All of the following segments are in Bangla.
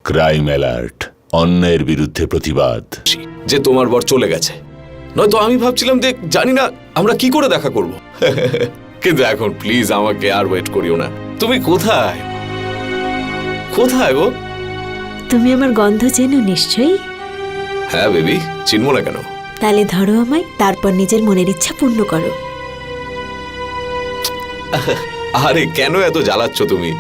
ক্রাইম অ্যালার্ট, অন্যায়ের বিরুদ্ধে প্রতিবাদ। যে তোমার বর চলে গেছে, নয়তো আমি ভাবছিলাম যে জানি না আমরা কি করে দেখা করব। কিন্তু এখন প্লিজ আমাকে আর ওয়েট করিও না। তুমি কোথায় কোথায় গো? তুমি আমার গন্ধ চেনো নিশ্চয়ই। হ্যাঁ বেবি, চিনবো না কেন? তাহলে ধরো আমায়, তারপর নিজের মনের ইচ্ছা পূর্ণ করো। আরে কেন এত জ্বালাচ্ছ তুমি?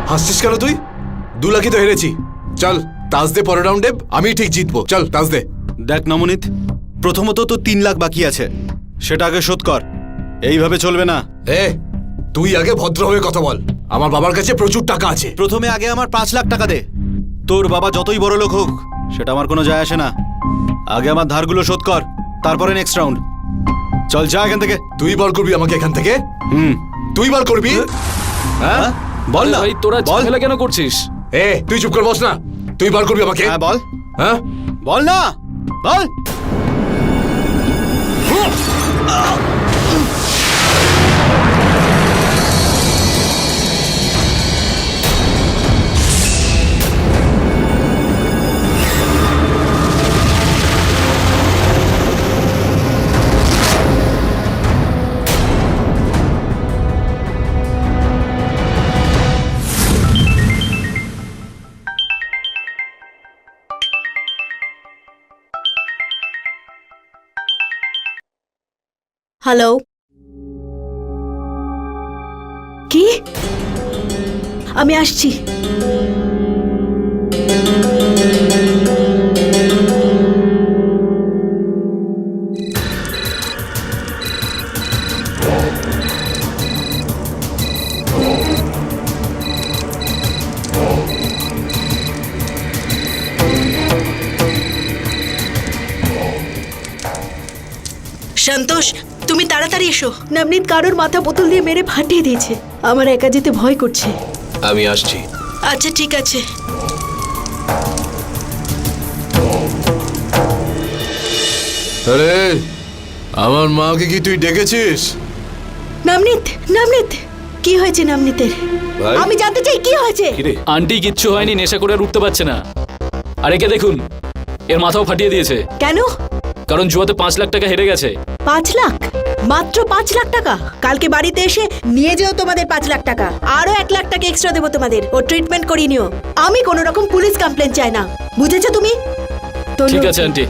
হাসছিস কেন তুই? 2 লাখই তো হেরেছি। চল তাস দে, পরের রাউন্ডে আমি ঠিক জিতবো। চল তাস দে। দেখ নমনীত, প্রথমত তো 3 লাখ বাকি আছে, সেটা আগে শোধ কর। এইভাবে চলবে না। তুই আগে ভদ্রভাবে কথা বল। আমার বাবার কাছে প্রচুর টাকা আছে। প্রথমে আগে আমার 5 লাখ টাকা দে। তোর বাবা যতই বড় লোক হোক, সেটা আমার কোনো যায় আসে না। আগে আমার ধারগুলো শোধ কর, তারপরে নেক্সট রাউন্ড। চল যা এখান থেকে। তুই বার করবি আমাকে এখান থেকে? তুই বার করবি? হ্যাঁ বল না ভাই, তোরা বল। ঝামেলা কেন করছিস? তুই চুপ কর, বস না। তুই বার করবি আমাকে? হ্যাঁ বল, হ্যাঁ বল না, বল। হ্যালো, কি? আমি আসছি। সন্তোষ, তুমি তাড়াতাড়ি এসো। নবনীত কারোর মাথা বোতল দিয়ে মেরে ফাটিয়ে দিয়েছে। আমার একা যেতে ভয় করছে। আমি আসছি। আচ্ছা ঠিক আছে। আরে আমার মাকে কি তুই ডেকেছিস? নবনীত, নবনীত, কি হয়েছে নবনীতের? ভাই। আমি জানতে চাই কি হয়েছে। কিরে? আন্টি কিচ্ছু হয়নি, নেশা করে আর উঠতে পারছে না। আর একে দেখুন, এর মাথাও ফাটিয়ে দিয়েছে। কেন? কারণ জুয়াতে 5 লাখ টাকা হেরে গেছে। 5 লাখ? মাত্র 5 লাখ টাকা? কালকে বাড়িতে এসে নিয়ে যেও তোমাদের 5 লাখ টাকা। আরো 1 লাখ টাকা এক্সট্রা দেবো তোমাদের। ও ট্রিটমেন্ট করিয়ে নিও। আমি কোনো রকম পুলিশ কমপ্লেন চাই না, বুঝেছো তুমি? ঠিক আছে আন্টি।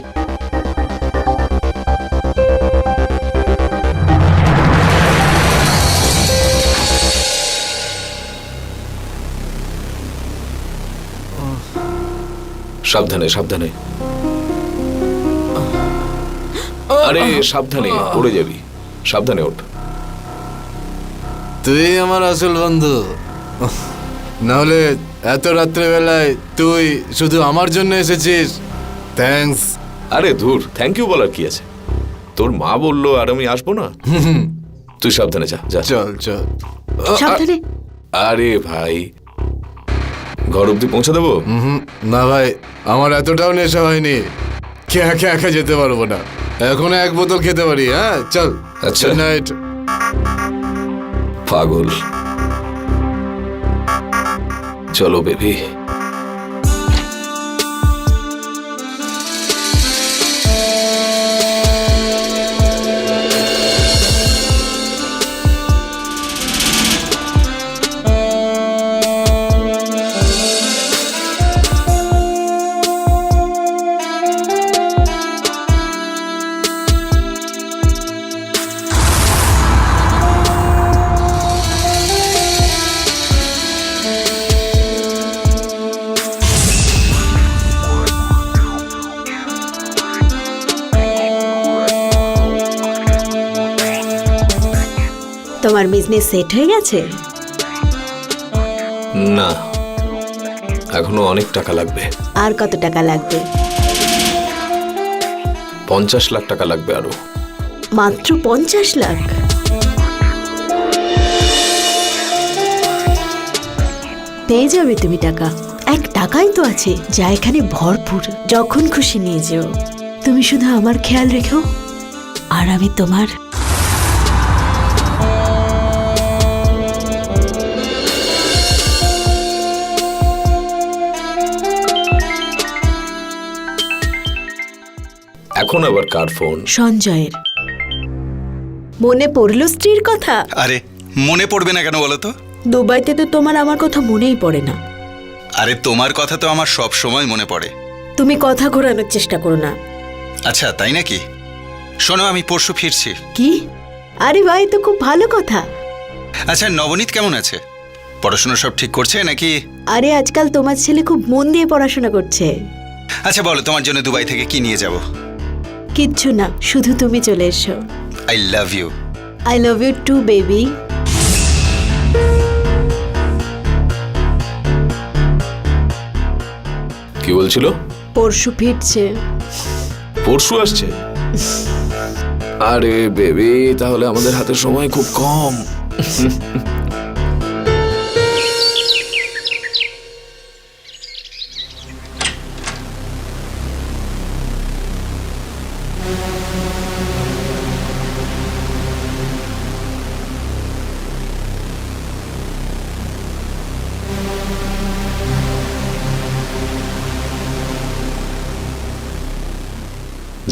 সাবধানে সাবধানে। আরে সাবধানে, পড়ে যাবি। সাবধানে ওঠ। তুই আমার আসল বন্ধু, নাহলে এত রাত্রেবেলায় তুই শুধু আমার জন্য এসেছিস। থ্যাঙ্কস। আরে ধুর, থ্যাংক ইউ বলার কি আছে? তোর মা বললো আর আমি আসবো না? তুই সাবধানে যা যা। চল চল। সাবধানে। আরে ভাই, ঘর অব্দি পৌঁছে দেবো? না ভাই, আমার এতটাও নেশা হয়নি। একা একা যেতে পারবো না। এখন 1 বোতল খেতে পারি। হ্যাঁ চল। আচ্ছা। Good night. পাগল। চলো বেবি। তোমার বিজনেস সেট হয়ে গেছে? না, এখনো অনেক টাকা লাগবে। আর কত টাকা লাগবে? 50 লাখ টাকা লাগবে আরো। মাত্র 50 লাখ? পেয়ে যাবে তুমি টাকা। এক টাকাই তো আছে, যা এখানে ভরপুর। যখন খুশি নিয়ে যেও। তুমি শুধু আমার খেয়াল রেখো, আর আমি তোমার। এখন আবার কার ফোন? সঞ্জয়ের। মনে পড়লো স্ত্রীর কথা? আরে মনে পড়বে না কেন বলো তো? দুবাইতে তো তোমার আমার কথা মনেই পড়ে না। আরে তোমার কথা তো আমার সব সময় মনে পড়ে। তুমি কথা ঘোরানোর চেষ্টা করো না। আচ্ছা তাই নাকি? শোনো, আমি পরশু ফিরছি। কি? আরে ভাই, তো খুব ভালো কথা। আচ্ছা, নবনীত কেমন আছে? পড়াশোনা সব ঠিক করছে নাকি? আরে আজকাল তোমার ছেলে খুব মন দিয়ে পড়াশোনা করছে। আচ্ছা বলো, তোমার জন্য দুবাই থেকে কি নিয়ে যাব? কিচ্ছু না, শুধু তুমি চলে এসো। I love you. I love you too baby. কি বলছিল? পরশু ফিরছে। পরশু আসছে? আরে বেবি, তাহলে আমাদের হাতে সময় খুব কম।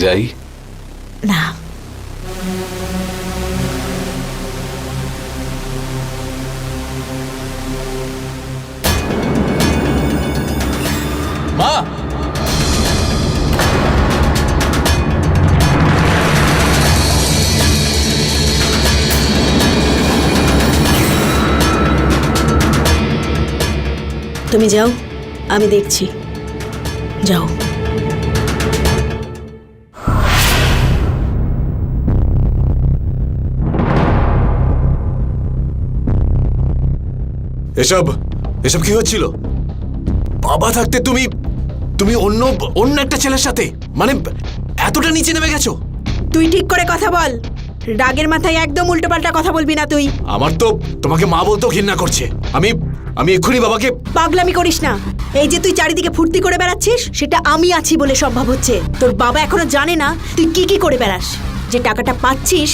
যাই? না, মা! তুমি যাও, আমি দেখছি। যাও। এসব এসব কি হচ্ছিল? বাবা থাকতে তুমি তুমি অন্য অন্য একটা ছেলের সাথে, মানে এতটা নিচে নেমে গেছো? তুই ঠিক করে কথা বল। রাগের মাথায় একদম উল্টোপাল্টা কথা বলবি না তুই। আমার তো তোমাকে মা বলতেও ঘৃণা করছে। আমি আমি এক্ষুনি বাবাকে। পাগলামি করিস না। এই যে তুই চারিদিকে ফুর্তি করে বেড়াচ্ছিস, সেটা আমি আছি বলে সম্ভব হচ্ছে। তোর বাবা এখনো জানে না তুই কি কি করে বেড়াস। যে টাকাটা পাচ্ছিস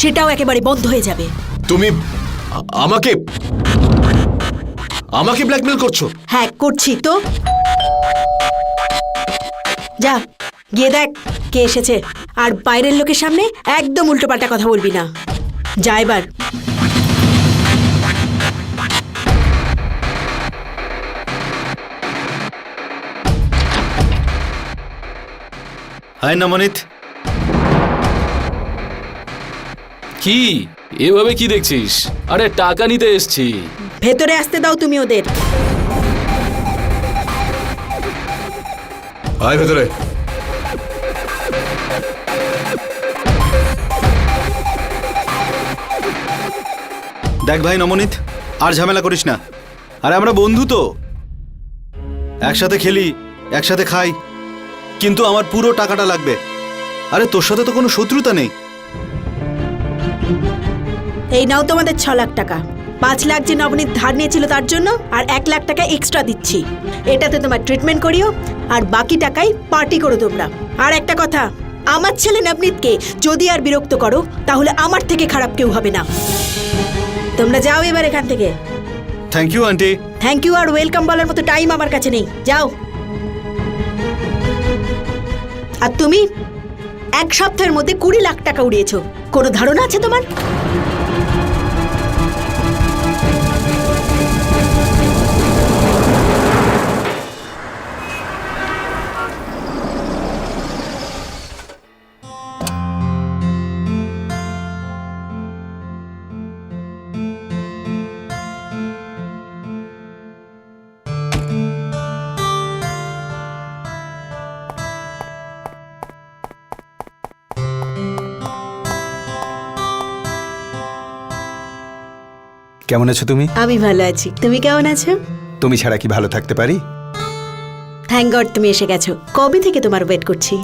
সেটাও একেবারে বন্ধ হয়ে যাবে। তুমি আমাকে আমাকে ব্ল্যাকমেল করছো? হ্যাঁ, করছি তো। যা, গিয়ে দেখ কে এসেছে। আর বাইরের লোকের সামনে একদম উল্টোপাল্টা কথা বলবি না। যা এবার। হাই নবনীত। কি এভাবে কি দেখছিস? আরে টাকা নিতে এসছি। ভেতরে আসতে দাও তুমি ওদের। আয় ভেতরে। দেখ ভাই নবনীত, আর ঝামেলা করিস না। আরে আমরা বন্ধু তো, একসাথে খেলি, একসাথে খাই, কিন্তু আমার পুরো টাকাটা লাগবে। আরে তোর সাথে তো কোনো শত্রুতা নেই। এই নাও তোমাদের 6 লাখ টাকা। 5 লাখ যে নবনীত ধার নিয়েছিল তার জন্য, আর 1 লাখ টাকা এক্সট্রা দিচ্ছি। এটাতে তোমার ট্রিটমেন্ট করিও, আর বাকি টাকায় পার্টি করো তোমরা। আর একটা কথা, আমার ছেলে নবনীতকে যদি আর বিরক্ত করো, তাহলে আমার থেকে খারাপ কেউ হবে না। তোমরা যাও এবার এখান থেকে। Thank you aunty. Thank you আর ওয়েলকাম বলার মতো টাইম আমার কাছে নেই। যাও। আর তুমি 1 সপ্তাহের মধ্যে 20 লাখ টাকা উড়িয়েছো। কোনো ধারণা আছে তোমার? কেমন আছো তুমি? আমি ভালো আছি, তুমি কেমন আছো? তুমি ছাড়া কি ভালো থাকতে পারি? থ্যাংক গড তুমি এসে গেছো। কবে থেকে তোমার ওয়েট করছি।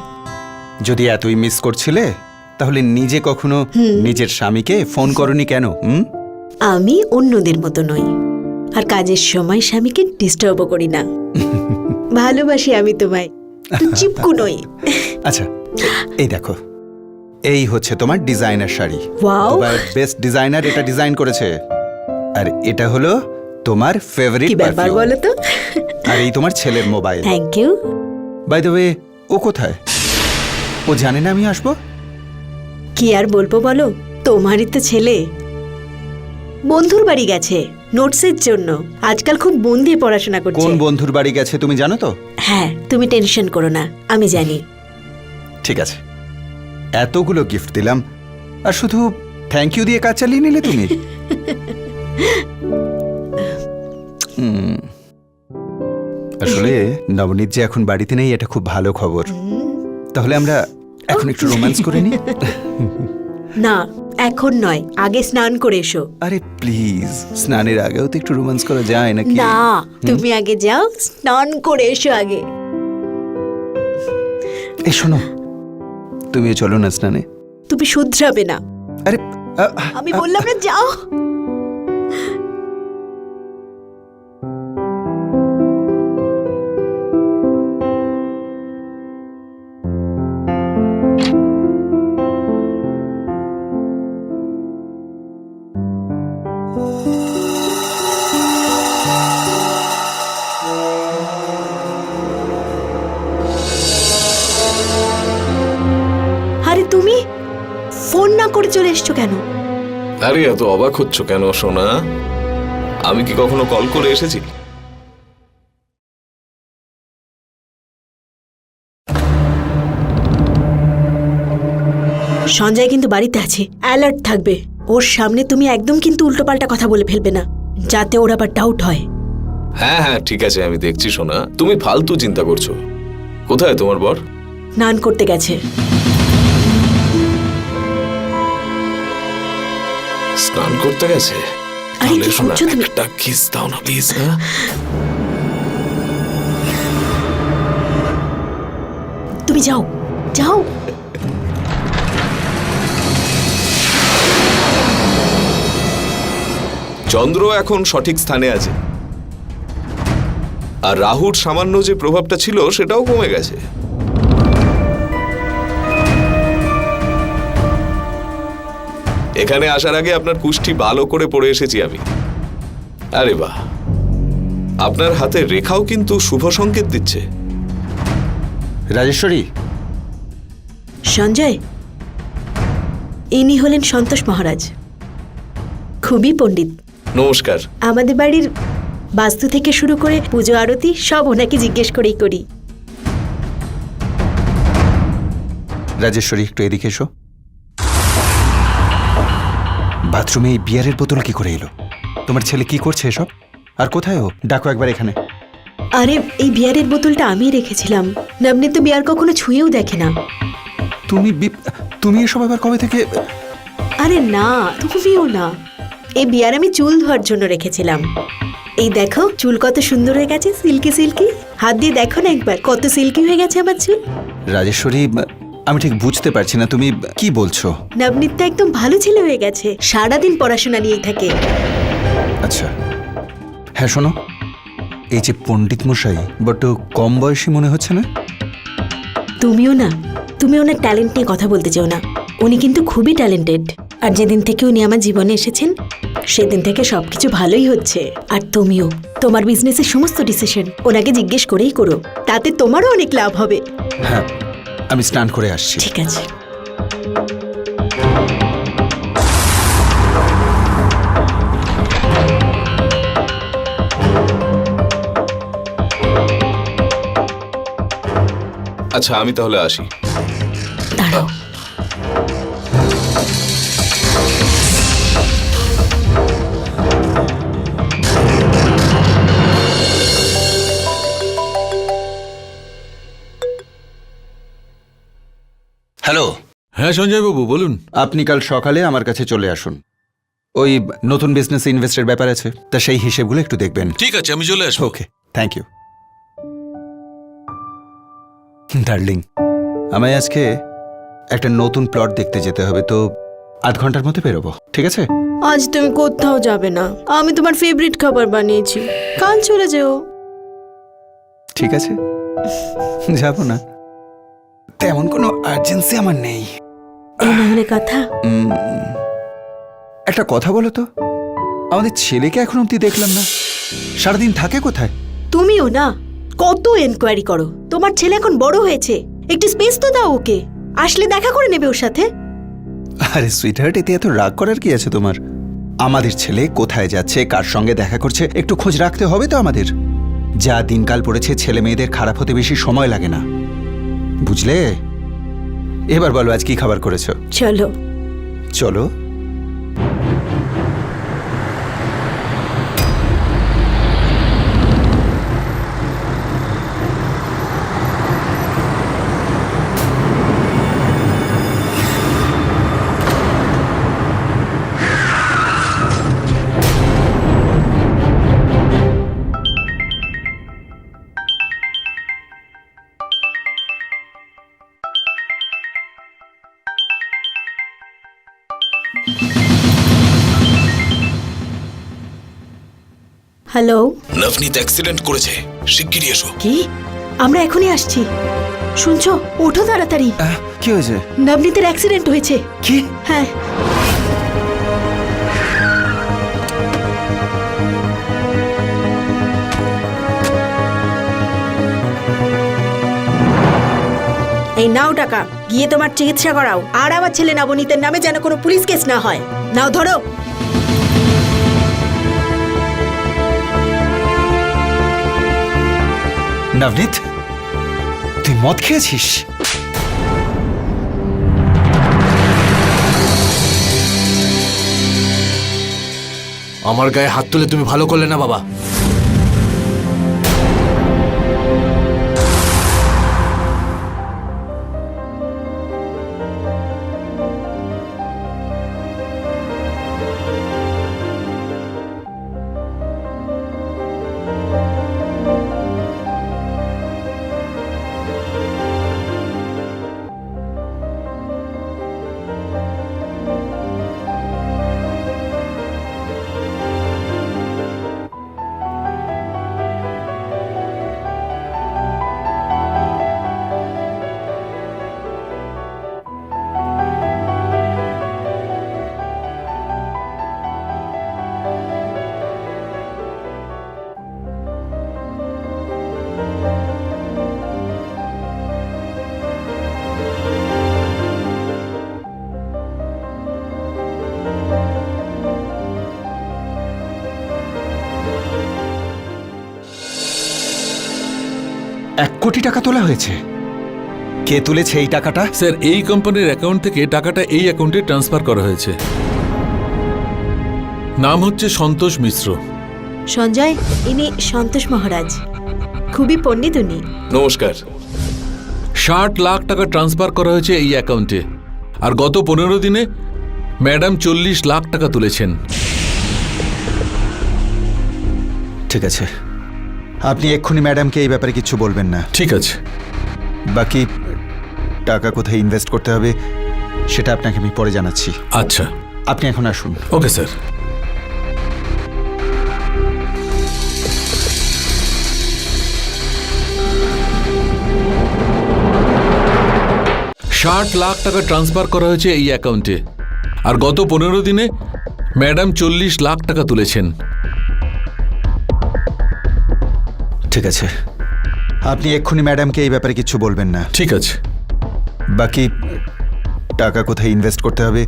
যদি এতই মিস করছিলে তাহলে নিজে কখনো নিজের স্বামীকে ফোন করনি কেন? আমি অন্যদের মতো নই, আর কাজের সময় স্বামীকে ডিস্টার্বও করি না। ভালোবাসি আমি তোমায়, তো চিপকু নই। আচ্ছা, এই দেখো, এই হচ্ছে তোমার ডিজাইনার শাড়ি। ওয়াও, তোমার বেস্ট ডিজাইনার এটা ডিজাইন করেছে। আর এটা হলো তোমার ফেভারিট কি ব্যাপার পারফিউম। বলো তো। আর এই তোমার ছেলের mobile. Thank you. By the way, ও কোথায়? ও জানে না আমি আসবো? কি আর বলবো বলো, তোমারই তো ছেলে। বন্ধুর বাড়ি গেছে নোটসের জন্য। আজকাল খুব মন দিয়ে পড়াশোনা করছে। কোন বন্ধুর বাড়ি গেছে তুমি জানো তো? হ্যাঁ, তুমি টেনশন করো না, আমি জানি। ঠিক আছে, এতগুলো গিফট দিলাম আর শুধু থ্যাংক ইউ দিয়ে কাজ চালিয়ে নিলে তুমি? আসলে নবনীত যে এখন বাড়িতে নেই, এটা খুব ভালো খবর। তাহলে আমরা এখন একটু রোম্যান্স করে নিই। না, এখন নয়, আগে স্নান করে এসো। আরে প্লিজ, স্নানের আগেও তো একটু রোম্যান্স করা যায় নাকি? না, তুমি আগে যাও, স্নান করে এসো আগে। এই শোনো, তুমিও চলো না স্নানে। তুমি শুধরাবে না, আরে আমি বললাম না, যাও। আরে তুমি ফোন না করে চলে এসছো কেন? আরে এত অবাক হচ্ছ কেন সোনা? আমি কি কখনো কল করে এসেছি? সঞ্জয় কিন্তু বাড়িতে আছে, অ্যালার্ট থাকবে। ওর সামনে তুমি একদম কিন্তু উল্টোপাল্টা কথা বলে ফেলবে না, যাতে ওর আবার ডাউট হয়। হ্যাঁ হ্যাঁ, ঠিক আছে, আমি দেখছি সোনা। তুমি ফালতু চিন্তা করছো। কোথায় তোমার বর? স্নান করতে গেছে। স্নান করতে গেছে? আরে তাহলে কি সোনা, করছো তুমি? একটা কিস দাও না প্লিজ। হ্যাঁ, তুমি যাও, যাও। চন্দ্র এখন সঠিক স্থানে আছে, আর রাহুর সামান্য যে প্রভাবটা ছিল সেটাও কমে গেছে। এখানে আসার আগে আপনার কুষ্টি ভালো করে পড়ে এসেছি আমি। আরে বাহ, আপনার হাতের রেখাও কিন্তু শুভ সংকেত দিচ্ছে। রাজেশ্বরী, সঞ্জয়, ইনি হলেন সন্তোষ মহারাজ, খুবই পণ্ডিত। নমস্কার। আমাদের বাড়ির বাস্তু থেকে শুরু করে পুজো আরতি সব ওনাকে জিজ্ঞেস করেই করি। রাজেশ্বরী একটু এদিকে এসো। বাথরুমে এই বিয়ারের বোতল কি করে এলো? তোমার ছেলে কি করছে এসব? আর কোথায় ও? ডাকো একবার এখানে। আরে এই বিয়ারের বোতলটা আমি রেখেছিলাম, নবনীত তো বিয়ার কখনো ছুঁয়েও দেখে না। তুমি এসব আবার কবে থেকে? আরে না, তুমিও না। এই বিয়ার আমি চুল ধোয়ার জন্য রেখেছিলাম। এই দেখো চুল কত সুন্দর হয়ে গেছে, সিল্কি সিল্কি। হাত দিয়ে দেখো না একবার, কত সিল্কি হয়ে গেছে আমার চুল। রাজেশ্বরী, আমি ঠিক বুঝতে পারছি না তুমি কি বলছো। নবনীত তো একদম ভালো ছেলে হয়ে গেছে, সারাদিন পড়াশোনা নিয়েই থাকে। আচ্ছা হ্যাঁ, শোনো, এই যে পণ্ডিত মশাই বড্ড কম বয়সী মনে হচ্ছে না? তুমিও না, তুমি ওনার ট্যালেন্ট নিয়ে কথা বলতে চাও না। উনি কিন্তু খুবই ট্যালেন্টেড, আর যেদিন থেকে উনি আমার জীবনে এসেছেন সেদিন থেকে সবকিছু ভালোই হচ্ছে। আর তুমিও তোমার বিজনেসের সমস্ত ডিসিশন ওনাকে জিজ্ঞেস করেই করো, তাতে তোমারও অনেক লাভ হবে। হ্যাঁ, আমি স্নান করে আসছি। ঠিক আছে। আচ্ছা, আমি তাহলে আসি। দাঁড়াও, হ্যালো। হ্যাঁ সঞ্জয় বাবু বলুন। আপনি কাল সকালে আমার কাছে চলে আসুন। ওই নতুন বিজনেসে ইনভেস্টের ব্যাপার আছে, তা সেই হিসেবগুলো একটু দেখবেন। ঠিক আছে, আমি চলে আসবো। ওকে, থ্যাংক ইউ। ডার্লিং, আমায় আজকে একটা নতুন প্লট দেখতে যেতে হবে, তো আধ ঘন্টার মধ্যে বেরোবো, ঠিক আছে? আজ তুমি কোথাও যাবে না, আমি তোমার ফেভারিট খাবার বানিয়েছি, কাল চলে যেও। ঠিক আছে, যাবো না, তেমন কোনো আর্জেন্সি আমার নেই। এই না হলে কথা। একটা কথা বলো তো, আমাদের ছেলেকে এখন অব্দি দেখলাম না, সারাদিন থাকে কোথায়? তুমিও না, কত এনকোয়ারি করো। তোমার ছেলে এখন বড় হয়েছে, একটু স্পেস তো দাও ওকে, আসলে দেখা করে নেবে ওর সাথে। আরে সুইটহার্ট, এতে এত রাগ করার কি আছে তোমার? আমাদের ছেলে কোথায় যাচ্ছে, কার সঙ্গে দেখা করছে, একটু খোঁজ রাখতে হবে তো আমাদের। যা দিনকাল পড়েছে, ছেলে মেয়েদের খারাপ হতে বেশি সময় লাগে না, বুঝলে? এবার বলো, আজ কি খাবার করেছো? চলো। চলো। হ্যালো। নবনীত অ্যাক্সিডেন্ট করেছে, শিগগিরই এসো। কি? আমরা এখনই আসছি। শুনছো? ওঠো তাড়াতাড়ি। কি হয়েছে? নবনীতের অ্যাক্সিডেন্ট হয়েছে। কি? হ্যাঁ। এই নাও টাকা, গিয়ে তোমার চিকিৎসা করাও, আর আমার ছেলে নবনীতের নামে যেন কোনো পুলিশ কেস না হয়। নাও ধরো। নবনীত, তুই মদ খেয়েছিস? আমার গায়ে হাত তুলে তুমি ভালো করলে না বাবা। এক কোটি টাকা তোলা হয়েছে। কে তুলেছে এই টাকাটা? স্যার, এই কোম্পানির অ্যাকাউন্ট থেকে টাকাটা এই অ্যাকাউন্টে ট্রান্সফার করা হয়েছে। নাম হচ্ছে সন্তোষ মিশ্র। সঞ্জয়, ইনি সন্তোষ মহারাজ, খুবই পণ্ডিত উনি। নমস্কার। 60 লাখ টাকা ট্রান্সফার করা হয়েছে এই অ্যাকাউন্টে, আর গত 15 দিনে ম্যাডাম 40 লাখ টাকা তুলেছেন। ঠিক আছে, আপনি এক্ষুনি ম্যাডামকে এই ব্যাপারে কিছু বলবেন না। ঠিক আছে। বাকি টাকা কোথায় ইনভেস্ট করতে হবে সেটা আপনাকে আমি পরে জানাচ্ছি। আচ্ছা, আপনি এখন আসুন। Okay sir. $60 লাখ টাকা ট্রান্সফার করা হয়েছে এই অ্যাকাউন্টে, আর গত 15 দিনে ম্যাডাম 40 লাখ টাকা তুলেছেন। ঠিক আছে, আপনি এক্ষুনি ম্যাডামকে এই ব্যাপারে কিছু বলবেন না। ঠিক আছে। বাকি টাকা কোথায় ইনভেস্ট করতে হবে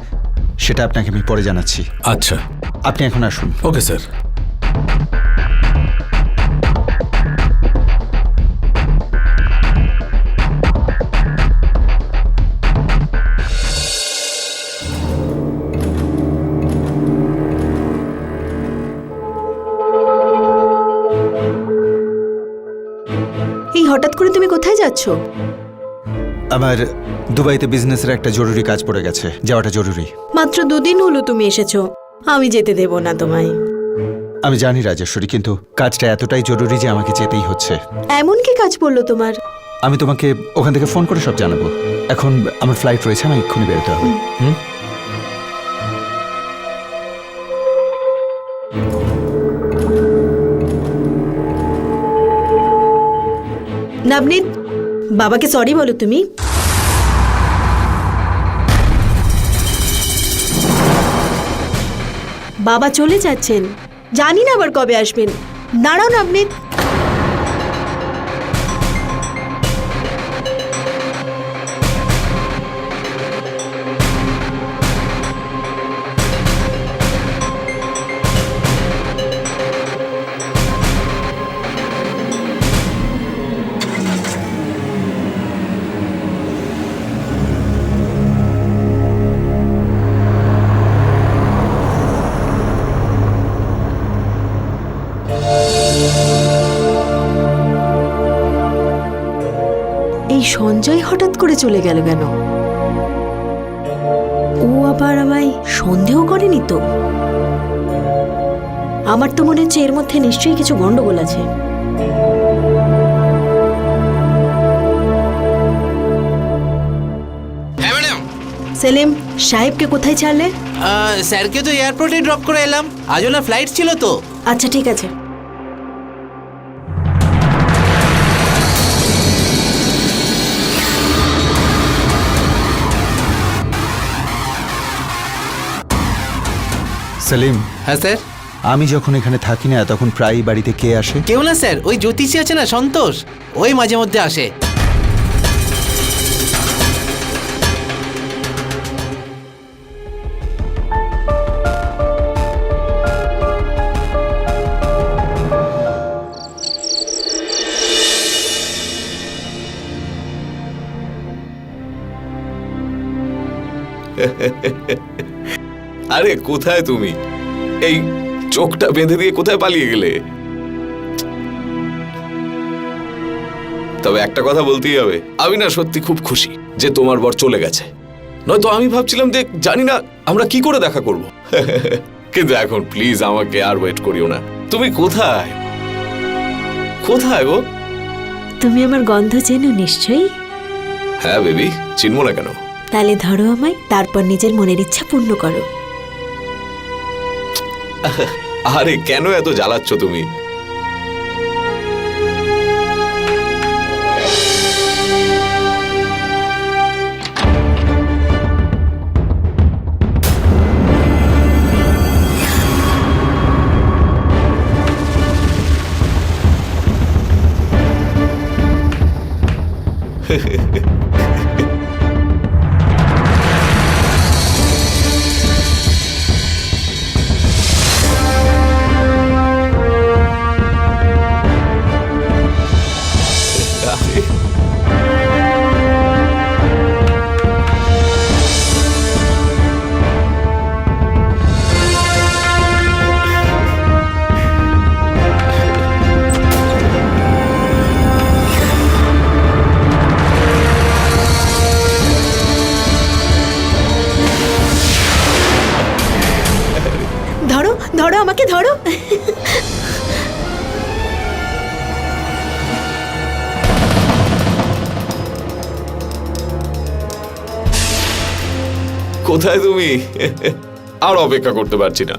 সেটা আপনাকে আমি পরে জানাচ্ছি। আচ্ছা, আপনি এখন আসুন। Okay sir. এই হঠাৎ করে তুমি কোথায় যাচ্ছ? আমার দুবাইতে বিজনেসের একটা জরুরি কাজ পড়ে গেছে, যাওয়াটা জরুরি। মাত্র 2 দিন হলো তুমি এসেছো, আমি যেতে দেব না তোমায়। আমি জানি রাজেশ্বরী, কিন্তু কাজটা এতটাই জরুরি যে আমাকে যেতেই হচ্ছে। এমন কি কাজ পড়লো তোমার? আমি তোমাকে ওখান থেকে ফোন করে সব জানাবো। এখন আমার ফ্লাইট রয়েছে, আমি এক্ষুনি বেরোতে হবে। হুম। নবনীত, বাবাকে সরি বলো তুমি। বাবা চলে যাচ্ছেন, জানি না আবার কবে আসবেন। দাঁড়াও নবনীত। এই সঞ্জয় হঠাৎ করে চলে গেল কেন? ও আবার আমায় সন্দেহ করেনি তো? আমার তো মনে হচ্ছে এর মধ্যে নিশ্চয়ই কিছু গন্ডগোল আছে। হ্যাঁ ম্যাডাম। সেলিম, সাহেবকে কোথায় ছাড়লে? স্যারকে তো এয়ারপোর্টে ড্রপ করে এলাম, আজ ওনার ফ্লাইট ছিল তো। আচ্ছা ঠিক আছে। সেলিম, হ্যাঁ স্যার। আমি যখন এখানে থাকি না তখন প্রায়ই বাড়িতে কে আসে? কেউ না স্যার, ওই জ্যোতিষী আছে না সন্তোষ, ওই মাঝে মধ্যে আসে। আরে কোথায় তুমি? এই চোখটা বেঁধে দিয়ে কোথায় পালিয়ে গেলে? তবে একটা কথা বলতেই হবে, আমি না সত্যি খুব খুশি যে তোমার বর চলে গেছে। নয়তো আমি ভাবছিলাম যে জানি না আমরা কি করে দেখা করব। কিন্তু এখন প্লিজ আমাকে আর ওয়েট করিও না। তুমি কোথায়? কোথায় গো? তুমি আমার গন্ধ চেনো নিশ্চয়ই। হ্যাঁ বেবি, চিনবো না কেন? তাহলে ধরো আমায়, তারপর নিজের মনের ইচ্ছা পূর্ণ করো। আরে কেন এত জ্বালাচ্ছ তুমি? ধরো ধরো, আমাকে ধরো। কোথায় তুমি? আর অপেক্ষা করতে পারছি না।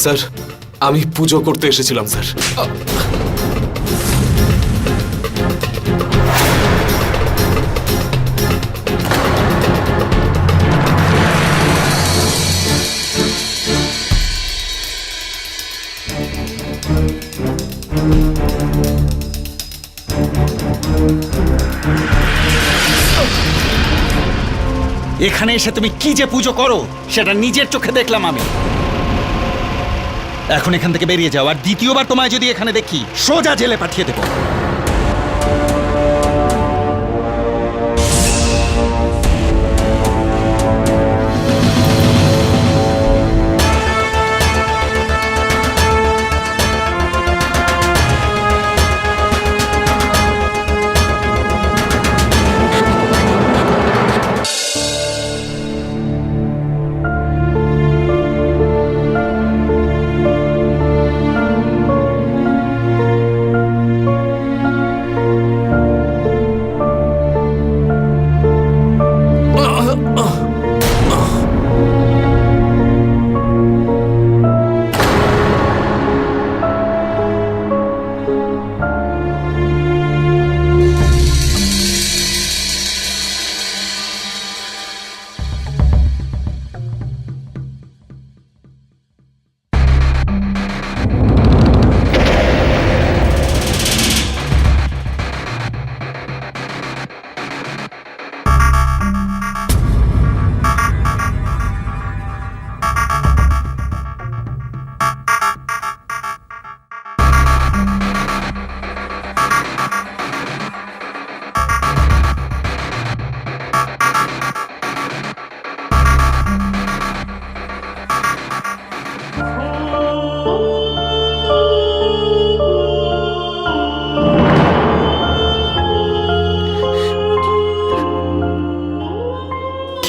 স্যার, আমি পুজো করতে এসেছিলাম স্যার। এখানে এসে তুমি কি যে পুজো করো সেটা নিজের চোখে দেখলাম আমি। এখন এখান থেকে বেরিয়ে যাও, আর দ্বিতীয়বার তোমায় যদি এখানে দেখি সোজা জেলে পাঠিয়ে দেবো।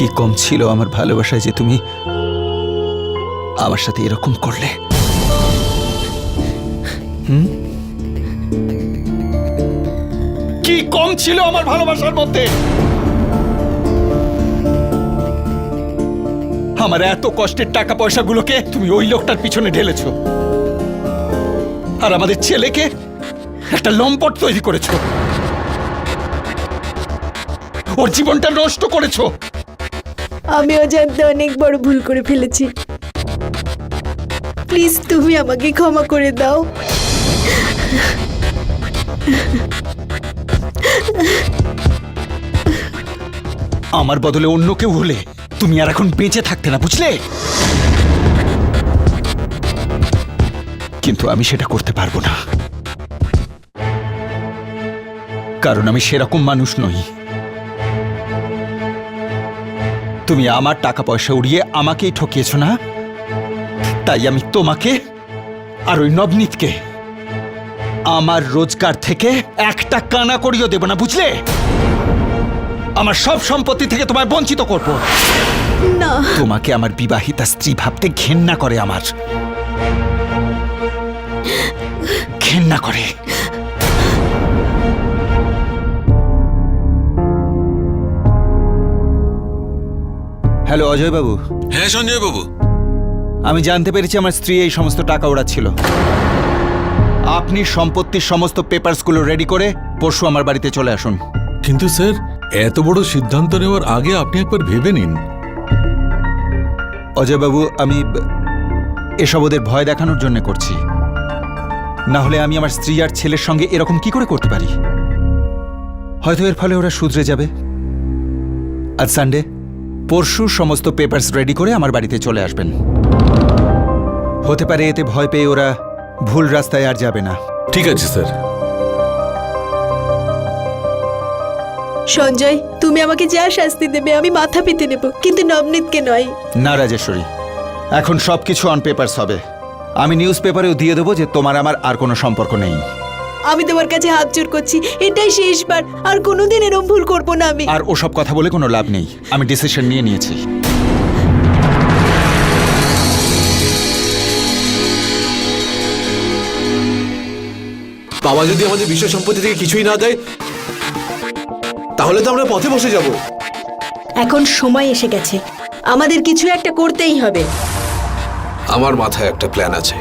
কি কম ছিল আমার ভালোবাসায় যে তুমি আমার সাথে এরকম করলে? কি কম ছিল আমার ভালোবাসার মধ্যে? আমার এত কষ্টের টাকা পয়সাগুলোকে তুমি ওই লোকটার পিছনে ঢেলেছো, আর আমাদের ছেলেকে একটা লম্পট তৈরি করেছো, ওর জীবনটা নষ্ট করেছো। আমি অজান্তে অনেক বড় ভুল করে ফেলেছি। প্লিজ তুমি আমাকে ক্ষমা করে দাও। আমার বদলে অন্য কেউ হলে তুমি আর এখন বেঁচে থাকতে না, বুঝলে? কিন্তু আমি সেটা করতে পারবো না, কারণ আমি সেরকম মানুষ নই। তুমি আমার টাকা পয়সা উড়িয়ে আমাকেই ঠকিয়েছ না? তাই আমি তোমাকে আর ওই নবনীতকে আমার রোজগার থেকে একটা কানা করিও দেব না, বুঝলে? আমার সব সম্পত্তি থেকে তোমায় বঞ্চিত করব না। তোমাকে আমার বিবাহিতা স্ত্রী ভাবতে ঘেন্না করে, আমার ঘেন্না করে। হ্যালো অজয় বাবু। হ্যাঁ সঞ্জয় বাবু। আমি জানতে পেরেছি আমার স্ত্রী এই সমস্ত টাকা ওড়াচ্ছিল। আপনি সম্পত্তির সমস্ত পেপারসগুলো রেডি করে পরশু আমার বাড়িতে চলে আসুন। কিন্তু স্যার, এত বড় সিদ্ধান্ত নেওয়ার আগে আপনি একবার ভেবে নিন। অজয়বাবু, আমি এসব ওদের ভয় দেখানোর জন্য করছি, না হলে আমি আমার স্ত্রী আর ছেলের সঙ্গে এরকম কি করে করতে পারি? হয়তো এর ফলে ওরা শুধরে যাবে। আজ সানডে, পরশু সমস্ত পেপারস রেডি করে আমার বাড়িতে চলে আসবেন। হতে পারে এতে ভয় পেয়ে ওরা ভুল রাস্তায় আর যাবে না। ঠিক আছে স্যার। সঞ্জয়, তুমি আমাকে যা শাস্তি দেবে আমি মাথা পেতে নেব, কিন্তু নবনীতকে নয়। না রাজেশ্বরী, এখন সবকিছু অন পেপারস হবে। আমি নিউজ পেপারেও দিয়ে দেবো যে তোমার আমার আর কোনো সম্পর্ক নেই। আমি তোমার কাছে হাত জোর করছি, এটাই শেষবার, আর কোনোদিন এরকম ভুল করবো না আমি। আর ওসব কথা বলে কোনো লাভ নেই, আমি ডিসিশন নিয়ে নিয়েছি। বাবা যদি আমাদের বিষয় সম্পত্তি থেকে কিছুই না দেয়, তাহলে তো আমরা পথে বসে যাব। এখন সময় এসে গেছে, আমাদের কিছু একটা করতেই হবে। আমার মাথায় একটা প্ল্যান আছে।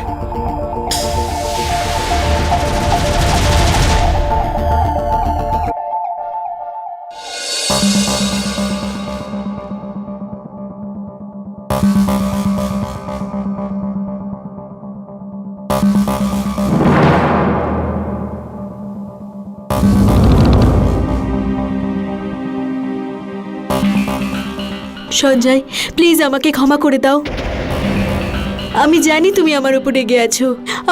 সঞ্জয়, প্লিজ আমাকে ক্ষমা করে দাও। আমি জানি তুমি আমার উপর রেগে আছো,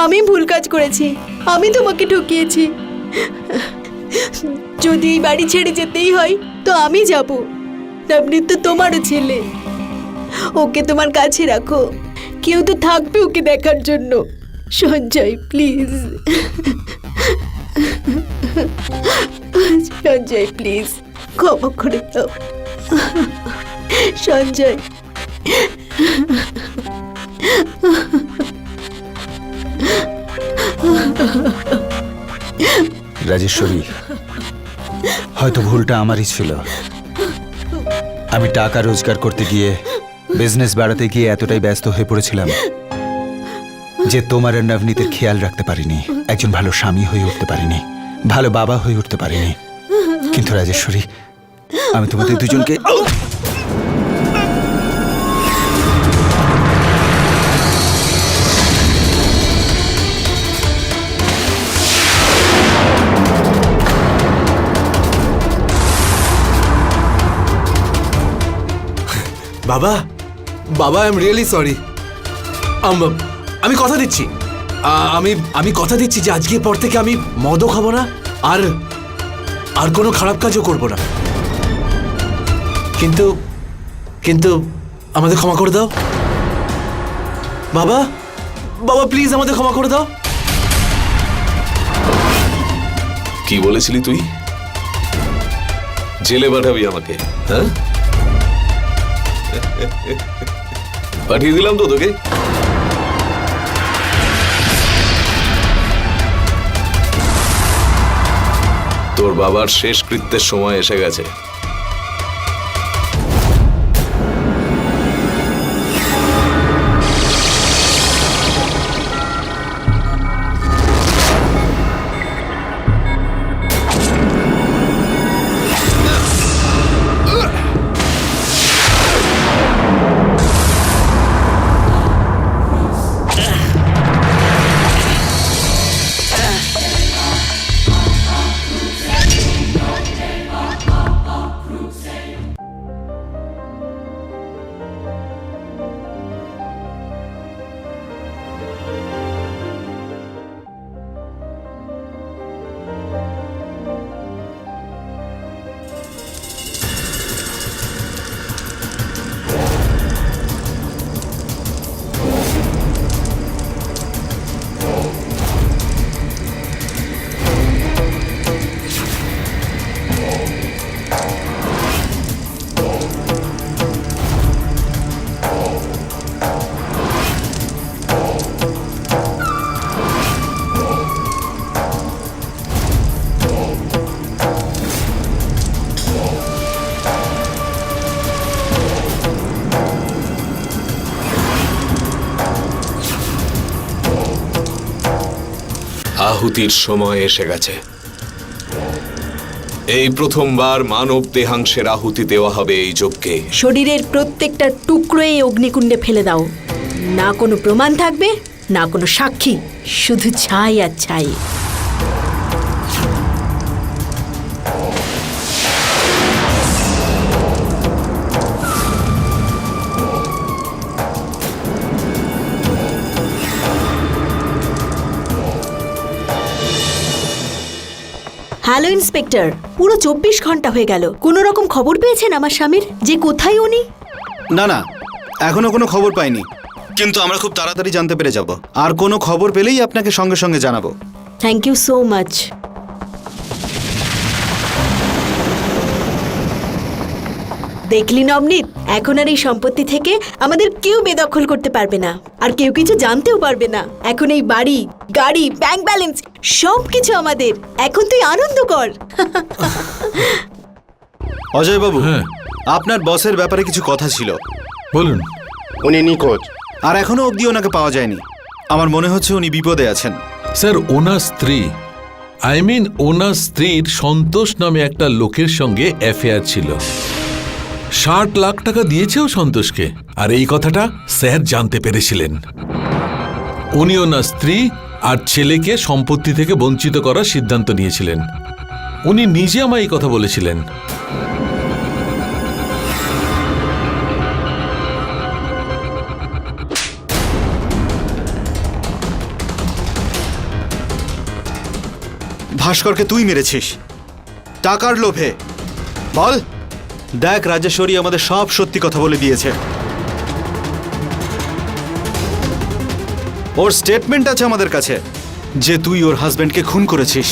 আমি ভুল কাজ করেছি, আমি তোমাকে ঠকিয়েছি। যদি এই বাড়ি ছেড়ে যেতেই হয় তো আমি যাব। নবনীত তো তোমারও ছেলে, ওকে তোমার কাছে রাখো, কেউ তো থাকবে ওকে দেখার জন্য। সঞ্জয় প্লিজ, সঞ্জয় প্লিজ ক্ষমা করে দাও। সঞ্জয়, রাজেশ্বরী, হয়তো ভুলটা আমারই ছিল। আমি টাকা রোজগার করতে গিয়ে, বিজনেস বাড়াতে গিয়ে এতটাই ব্যস্ত হয়ে পড়েছিলাম যে তোমার আর নবনীতের খেয়াল রাখতে পারিনি, একজন ভালো স্বামী হয়ে উঠতে পারিনি, ভালো বাবা হয়ে উঠতে পারিনি। কিন্তু রাজেশ্বরী, আমি তোমাদের দুজনকে বাবা, বাবা, আই এম রিয়েলি সরি। আমি কথা দিচ্ছি, আমি কথা দিচ্ছি যে আজকের পর থেকে আমি মদও খাবো না, আর কোনো খারাপ কাজও করবো না। কিন্তু কিন্তু আমাদের ক্ষমা করে দাও বাবা। বাবা প্লিজ আমাদের ক্ষমা করে দাও। কি বলেছিলি তুই? জেলে পাঠাবি আমাকে? হ্যাঁ, পাঠিয়ে দিলাম তো তোকে। তোর বাবার শেষ কৃত্যের সময় এসে গেছে। আহুতির সময় এসে গেছে। এই প্রথমবার মানব দেহাংশের আহুতি দেওয়া হবে এই যজ্ঞে। শরীরের প্রত্যেকটা টুকরো এই অগ্নিকুণ্ডে ফেলে দাও। না কোনো প্রমাণ থাকবে, না কোনো সাক্ষী, শুধু ছাই আর ছাই। হ্যালো ইন্সপেক্টর, পুরো 24 ঘন্টা হয়ে গেল, কোনো রকম খবর পেয়েছেন আমার স্বামীর যে কোথায় উনি? না না, এখনো কোনো খবর পাইনি, কিন্তু আমরা খুব তাড়াতাড়ি জানতে পেরে যাব। আর কোনো খবর পেলেই আপনাকে সঙ্গে সঙ্গে জানাবো। Thank you so much. দেখলি নবনীত, এখন আর এই সম্পত্তি থেকে আমাদের কেউ বেদখল করতে পারবে না, আর কেউ কিছু জানতেও পারবে না। এখন এই বাড়ি, গাড়ি, ব্যাংক ব্যালেন্স সব কিছু আমাদের। এখন তুই আনন্দ কর। অজয় বাবু, হ্যাঁ। আপনার বসের ব্যাপারে কিছু কথা ছিল। বলুন। উনি নিখোঁজ। আর এখনো অবধি ওনাকে পাওয়া যায়নি। আমার মনে হচ্ছে উনি বিপদে আছেন। স্যার, ওনার স্ত্রী, ওনার স্ত্রীর সন্তোষ নামে একটা লোকের সঙ্গে অ্যাফেয়ার ছিল। 60 লাখ টাকা দিয়েছেও সন্তোষকে, আর এই কথাটা স্যার জানতে পেরেছিলেন। উনি ওনার স্ত্রী আর ছেলেকে সম্পত্তি থেকে বঞ্চিত করার সিদ্ধান্ত নিয়েছিলেন। উনি নিজে আমায় এই কথা বলেছিলেন। ভাস্করকে তুই মেরেছিস টাকার লোভে। বল। দেখ, রাজেশ্বরী আমাদের সব সত্যি কথা বলে দিয়েছে। ওর স্টেটমেন্ট আছে আমাদের কাছে যে তুই ওর হাজবেন্ডকে খুন করেছিস।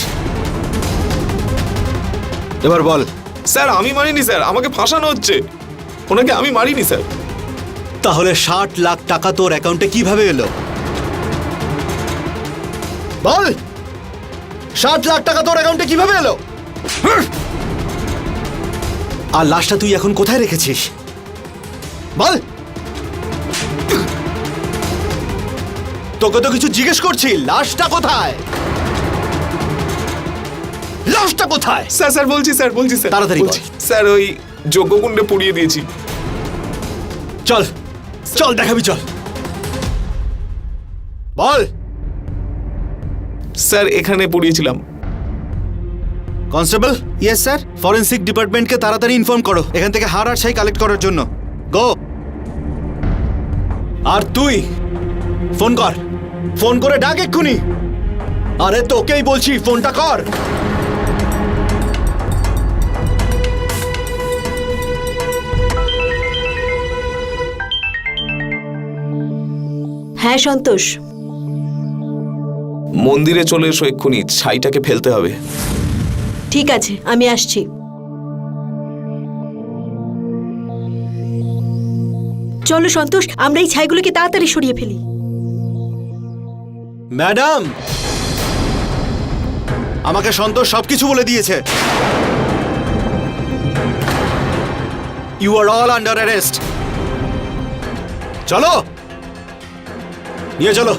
এবার বল। স্যার আমি মারিনি স্যার, আমাকে ফাঁসানো হচ্ছে। ওনাকে আমি মারিনি স্যার। তাহলে 60 লাখ টাকা তোর অ্যাকাউন্টে কিভাবে এলো? বল। 60 লাখ টাকা তোর অ্যাকাউন্টে কিভাবে এলো? আর লাশটা তুই এখন কোথায় রেখেছিস? বল। তোকে তো কিছু জিজ্ঞেস করছি, লাশটা কোথায়? লাশটা কোথায়? স্যার স্যার বলছি স্যার তাড়াতাড়ি বল। স্যার ওই যজ্ঞকুণ্ডে পুড়িয়ে দিয়েছি। চল চল দেখাবি, চল বল। স্যার এখানে পুড়িয়েছিলাম। কনস্টেবল। Yes sir. ফরেনসিক ডিপার্টমেন্টকে তাড়াতাড়ি ইনফর্ম করো এখান থেকে হাড় আর ছাই কালেক্ট করার জন্য। গো। আর তুই ফোন কর, ফোন করে ডাক এক্ষুনি। আরে তোকেই বলছি, ফোনটা কর। হ্যাঁ সন্তোষ, মন্দিরে চলে এসো এক্ষুনি, ছাইটাকে ফেলতে হবে। ঠিক আছে, আমি আসছি। চলো সন্তোষ, আমরা এই ছাইগুলোকে তাড়াতাড়ি সরিয়ে ফেলি। ম্যাডাম, আমাকে সন্তোষ সবকিছু বলে দিয়েছে। You are all under arrest. চলো, নিয়ে চলো।